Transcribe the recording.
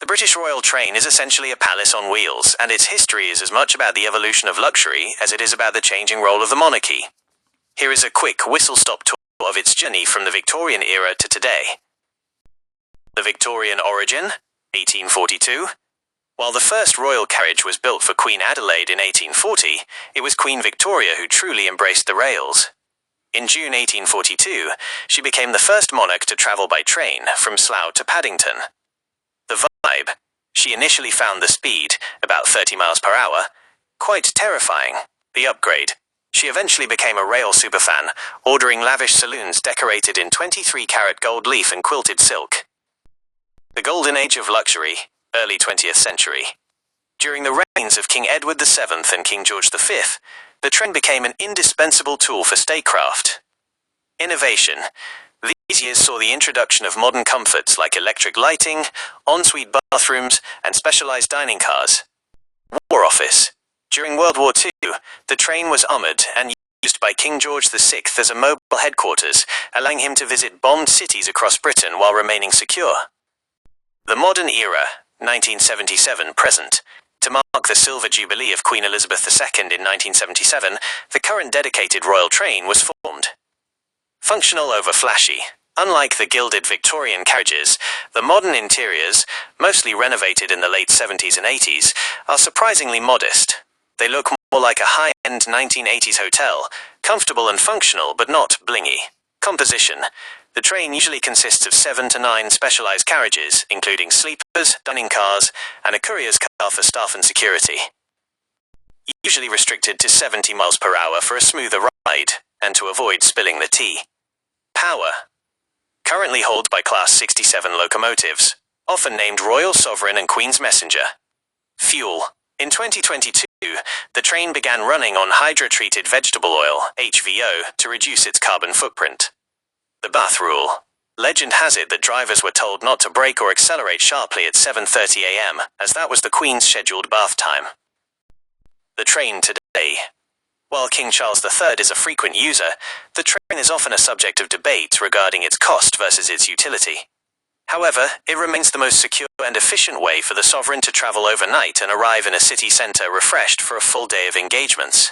The British Royal Train is essentially a palace on wheels, and its history is as much about the evolution of luxury as it is about the changing role of the monarchy. Here is a quick whistle-stop tour of its journey from the Victorian era to today. The Victorian origin, 1842. While the first royal carriage was built for Queen Adelaide in 1840, it was Queen Victoria who truly embraced the rails. In June 1842, she became the first monarch to travel by train from Slough to Paddington. The vibe, she initially found the speed, about 30 miles per hour, quite terrifying. The upgrade, she eventually became a rail superfan, ordering lavish saloons decorated in 23-carat gold leaf and quilted silk. The golden age of luxury, early 20th century. During the reigns of King Edward VII and King George V, the train became an indispensable tool for statecraft. Innovation. These years saw the introduction of modern comforts like electric lighting, ensuite bathrooms, and specialized dining cars. War Office. During World War II, the train was armored and used by King George VI as a mobile headquarters, allowing him to visit bombed cities across Britain while remaining secure. The modern era, 1977 present. To mark the Silver Jubilee of Queen Elizabeth II in 1977, the current dedicated royal train was formed. Functional over flashy. Unlike the gilded Victorian carriages, the modern interiors, mostly renovated in the late 70s and 80s, are surprisingly modest. They look more like a high-end 1980s hotel, comfortable and functional but not blingy. Composition. The train usually consists of 7 to 9 specialized carriages, including sleepers, dining cars, and a courier's car for staff and security. Usually restricted to 70 miles per hour for a smoother ride, and to avoid spilling the tea. Power. Currently hauled by Class 67 locomotives, often named Royal Sovereign and Queen's Messenger. Fuel. In 2022, the train began running on hydrotreated vegetable oil, HVO, to reduce its carbon footprint. The bath rule. Legend has it that drivers were told not to brake or accelerate sharply at 7:30 a.m., as that was the Queen's scheduled bath time. The train today. While King Charles III is a frequent user, the train is often a subject of debate regarding its cost versus its utility. However, it remains the most secure and efficient way for the sovereign to travel overnight and arrive in a city centre refreshed for a full day of engagements.